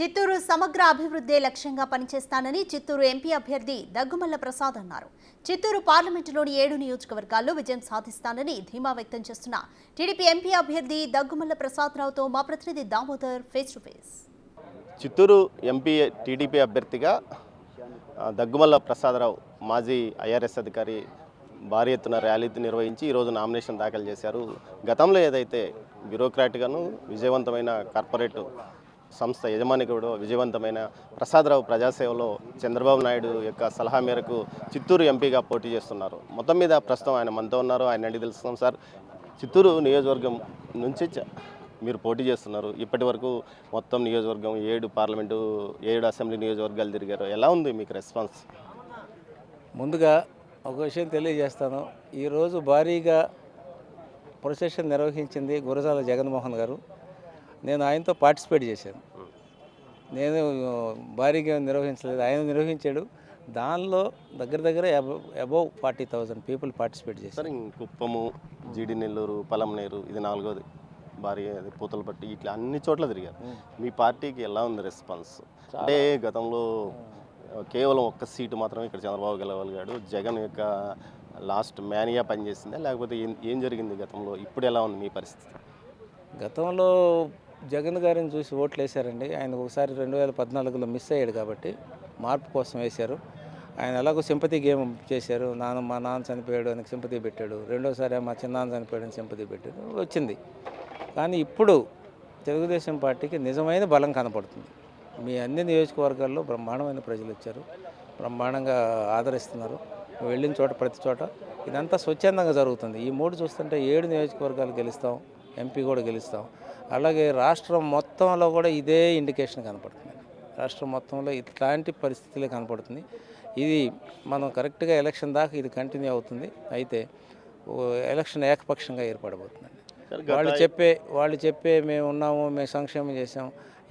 చిత్తూరు సమగ్ర అభివృద్ధి లక్ష్యంగా పనిచేస్తానని చిత్తూరు ఎంపీ అభ్యర్థి దగ్గుమల్ల ప్రసాద్ అన్నారు. చిత్తూరు పార్లమెంటులోని 7 నియోజకవర్గాల్లో విజయం సాధిస్తానని ధీమా వ్యక్తం చేస్తున్న టీడీపీ ఎంపీ అభ్యర్థి దగ్గుమల్ల ప్రసాద్ రావుతో మా ప్రతినిధి Damodar face to face. Chittoor MP TDP అభ్యర్థిగా దగ్గుమల్ల ప్రసాదరావు మాజీ ఐఆర్ఎస్ అధికారి భారీ ఎత్తున ర్యాలీ నిర్వహించి ఈరోజు నామినేషన్ దాఖలు చేశారు. గతంలో ఏదైతే బ్యూరోక్రాట్గాను విజయవంతమైన కార్పొరేట్ సంస్థ యజమానికుడు విజయవంతమైన ప్రసాదరావు ప్రజాసేవలో చంద్రబాబు నాయుడు యొక్క సలహా మేరకు చిత్తూరు ఎంపీగా పోటీ చేస్తున్నారు. మొత్తం మీద ప్రస్తుతం ఆయన మనతో ఉన్నారు. ఆయన అడిగి తెలుస్తున్నాం. సార్, చిత్తూరు నియోజకవర్గం నుంచి మీరు పోటీ చేస్తున్నారు. ఇప్పటి వరకు మొత్తం నియోజకవర్గం 7 పార్లమెంటు 7 అసెంబ్లీ నియోజకవర్గాలు తిరిగారు. ఎలా ఉంది మీకు రెస్పాన్స్? ముందుగా ఒక విషయం తెలియజేస్తాను. ఈరోజు భారీగా ప్రొసెషన్ నిర్వహించింది గురజాల జగన్మోహన్ గారు. నేను ఆయనతో పార్టిసిపేట్ చేశాను. నేను భారీగా నిర్వహించలేదు, ఆయన నిర్వహించాడు. దానిలో దగ్గర అబౌవ్ 40,000 పీపుల్ పార్టిసిపేట్ చేశారు. కుప్పము, జీడి నెల్లూరు, పలంనేరు, ఇది 4వది భారీ పూతలపట్టి, ఇట్లా అన్ని చోట్ల తిరిగారు. మీ పార్టీకి ఎలా ఉంది రెస్పాన్స్? అంటే గతంలో కేవలం ఒక్క సీటు మాత్రమే ఇక్కడ చంద్రబాబు గెలవగలిగాడు. జగన్ యొక్క లాస్ట్ మేనియా పనిచేసిందా, లేకపోతే ఏం జరిగింది గతంలో? ఇప్పుడు ఎలా ఉంది మీ పరిస్థితి? గతంలో జగన్ గారిని చూసి ఓట్లు వేశారండి. ఆయన ఒకసారి 2014లో మిస్ అయ్యాడు కాబట్టి మార్పు కోసం వేశారు. ఆయన ఎలాగో సింపతి గేమ్ చేశారు. మా నాన్న చనిపోయాడు అని సింపతి పెట్టాడు. రెండోసారి మా చిన్నాన్న చనిపోయాడు అని సింపతి పెట్టాడు, వచ్చింది. కానీ ఇప్పుడు తెలుగుదేశం పార్టీకి నిజమైన బలం కనపడుతుంది. మీ అన్ని నియోజకవర్గాల్లో బ్రహ్మాండమైన ప్రజలు వచ్చారు, బ్రహ్మాండంగా ఆదరిస్తున్నారు. వెళ్ళిన చోట ప్రతి చోట ఇదంతా స్వచ్ఛందంగా జరుగుతుంది. ఈ 3 చూస్తుంటే 7 నియోజకవర్గాలు గెలుస్తాం, ఎంపీ కూడా గెలుస్తాం. అలాగే రాష్ట్రం మొత్తంలో కూడా ఇదే ఇండికేషన్ కనపడుతుంది. రాష్ట్రం మొత్తంలో ఇట్లాంటి పరిస్థితులే కనపడుతుంది. ఇది మనం కరెక్ట్గా ఎలక్షన్ దాకా ఇది కంటిన్యూ అవుతుంది. అయితే ఎలక్షన్ ఏకపక్షంగా ఏర్పడబోతుందండి. వాళ్ళు చెప్పే మేము ఉన్నాము, మేము సంక్షేమం చేసాం,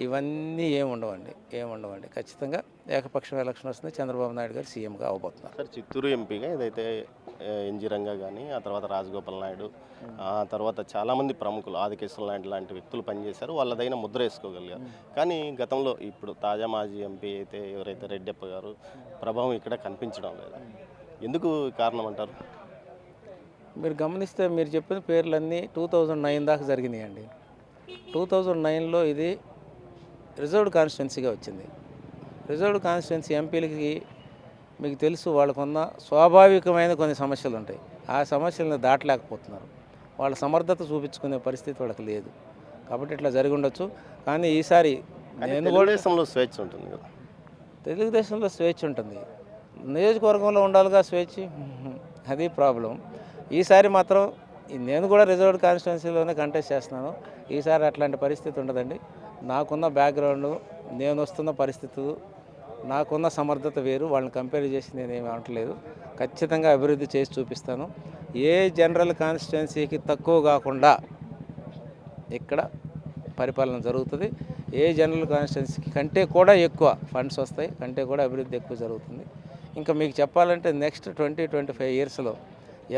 ఇవన్నీ ఏముండవండి. ఖచ్చితంగా ఏకపక్షం ఎలక్షన్ వస్తుంది. చంద్రబాబు నాయుడు గారు సీఎంగా అవబోతున్నారు. సార్, చిత్తూరు ఎంపీగా ఏదైతే ఎన్జీ రంగా కానీ, ఆ తర్వాత రాజగోపాల్ నాయుడు, ఆ తర్వాత చాలామంది ప్రముఖులు ఆదికేశ్వర లాంటి వ్యక్తులు పనిచేశారు. వాళ్ళదైన ముద్ర వేసుకోగలిగారు. కానీ గతంలో ఇప్పుడు తాజా మాజీ ఎంపీ అయితే ఎవరైతే రెడ్డప్ప గారు ప్రభావం ఇక్కడ కనిపించడం లేదు. ఎందుకు కారణం అంటారు? మీరు గమనిస్తే మీరు చెప్పిన పేర్లన్నీ 2009 దాకా జరిగినాయండి. 2009లో ఇది రిజర్వ్డ్ కాన్స్టిట్యున్సీగా వచ్చింది. రిజర్వ్డ్ కాన్స్టిట్యున్సీ ఎంపీలకి మీకు తెలుసు, వాళ్ళకున్న స్వాభావికమైన కొన్ని సమస్యలు ఉంటాయి. ఆ సమస్యలను దాటలేకపోతున్నారు. వాళ్ళ సమర్థత చూపించుకునే పరిస్థితి వాళ్ళకి లేదు. కాబట్టి ఇట్లా జరిగి ఉండొచ్చు. కానీ ఈసారి నేను కూడా దేశంలో స్వేచ్ఛ ఉంటుంది కదా. తెలుగుదేశంలో స్వేచ్ఛ ఉంటుంది, నియోజకవర్గంలో ఉండాలిగా స్వేచ్ఛ. అది ప్రాబ్లం. ఈసారి మాత్రం నేను కూడా రిజర్వ్డ్ కాన్స్టిట్యున్సీలోనే కంటెస్ట్ చేస్తున్నాను. ఈసారి అట్లాంటి పరిస్థితి ఉండదండి. నాకున్న బ్యాక్గ్రౌండ్, నేను వస్తున్న పరిస్థితులు, నాకున్న సమర్థత వేరు. వాళ్ళని కంపేర్ చేసి నేనేమి అనట్లేదు. ఖచ్చితంగా అభివృద్ధి చేసి చూపిస్తాను. ఏ జనరల్ కాన్స్టిట్యున్సీకి తక్కువ కాకుండా ఇక్కడ పరిపాలన జరుగుతుంది. ఏ జనరల్ కాన్స్టిట్యున్సీకి కంటే కూడా ఎక్కువ ఫండ్స్ వస్తాయి, కంటే కూడా అభివృద్ధి ఎక్కువ జరుగుతుంది. ఇంకా మీకు చెప్పాలంటే నెక్స్ట్ 20-25 ఇయర్స్లో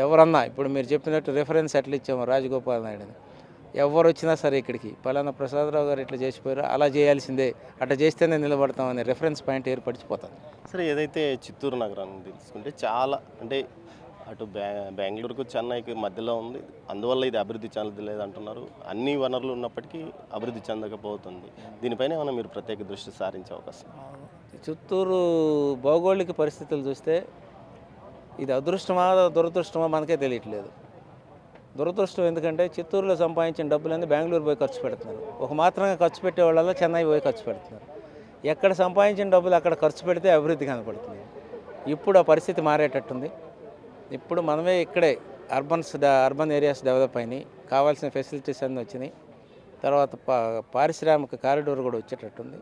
ఎవరన్నా, ఇప్పుడు మీరు చెప్పినట్టు రిఫరెన్స్ ఎట్లా ఇచ్చాము రాజగోపాల్ నాయుడుని, ఎవరు వచ్చినా సరే ఇక్కడికి పలానా ప్రసాదరావు గారు ఇట్లా చేసిపోయారు, అలా చేయాల్సిందే, అట్లా చేస్తేనే నిలబడతామనే రిఫరెన్స్ పాయింట్ ఏర్పడిపోతాను. సరే, ఏదైతే చిత్తూరు నగరాన్ని తెలుసుకుంటే చాలా అంటే అటు బెంగళూరుకు చెన్నైకి మధ్యలో ఉంది. అందువల్ల ఇది అభివృద్ధి చెందలేదు అంటున్నారు. అన్ని వనరులు ఉన్నప్పటికీ అభివృద్ధి చెందకపోతుంది. దీనిపైన ఏమైనా మీరు ప్రత్యేక దృష్టి సారించే అవకాశం? చిత్తూరు భౌగోళిక పరిస్థితులు చూస్తే ఇది అదృష్టమా దురదృష్టమా మనకే తెలియట్లేదు. దురదృష్టం ఎందుకంటే చిత్తూరులో సంపాదించిన డబ్బులన్నీ బెంగళూరు పోయి ఖర్చు పెడుతున్నారు. ఒక మాత్రంగా ఖర్చు పెట్టే వాళ్ళలో చెన్నై పోయి ఖర్చు పెడుతున్నారు. ఎక్కడ సంపాదించిన డబ్బులు అక్కడ ఖర్చు పెడితే అభివృద్ధి కనపడుతుంది. ఇప్పుడు ఆ పరిస్థితి మారేటట్టుంది. ఇప్పుడు మనమే ఇక్కడే అర్బన్ ఏరియాస్ డెవలప్ అయినాయి, కావాల్సిన ఫెసిలిటీస్ అన్నీ వచ్చినాయి. తర్వాత పారిశ్రామిక కారిడోర్ కూడా వచ్చేటట్టుంది.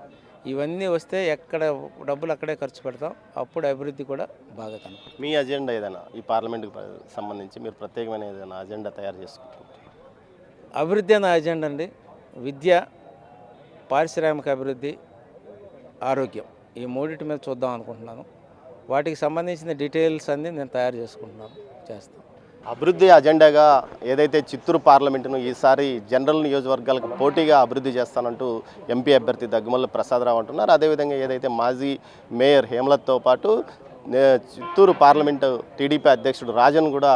ఇవన్నీ వస్తే ఎక్కడ డబ్బులు అక్కడే ఖర్చు పెడతాం, అప్పుడు అభివృద్ధి కూడా బాగా కనపడుతుంది. మీ అజెండా ఏదైనా ఈ పార్లమెంట్కి సంబంధించి మీరు ప్రత్యేకమైన ఏదైనా అజెండా తయారు చేసుకుంటున్నారు? అభివృద్ధి అనే అజెండా అండి. విద్య, పారిశ్రామిక అభివృద్ధి, ఆరోగ్యం, ఈ 3 మీద చూద్దాం అనుకుంటున్నాను. వాటికి సంబంధించిన డీటెయిల్స్ అన్నీ నేను తయారు చేస్తాను. అభివృద్ధి అజెండాగా ఏదైతే చిత్తూరు పార్లమెంటును ఈసారి జనరల్ నియోజకవర్గాలకు పోటీగా అభివృద్ధి చేస్తానంటూ ఎంపీ అభ్యర్థి దగ్గుమల్ల ప్రసాదరావు అంటున్నారు. అదేవిధంగా ఏదైతే మాజీ మేయర్ హేమలత్తో పాటు చిత్తూరు పార్లమెంటు టీడీపీ అధ్యక్షుడు రాజన్ కూడా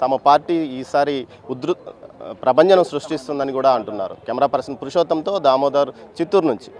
తమ పార్టీ ఈసారి ప్రభంజనం సృష్టిస్తుందని కూడా అంటున్నారు. కెమెరా పర్సన్ పురుషోత్తంతో దామోదర్, చిత్తూరు నుంచి.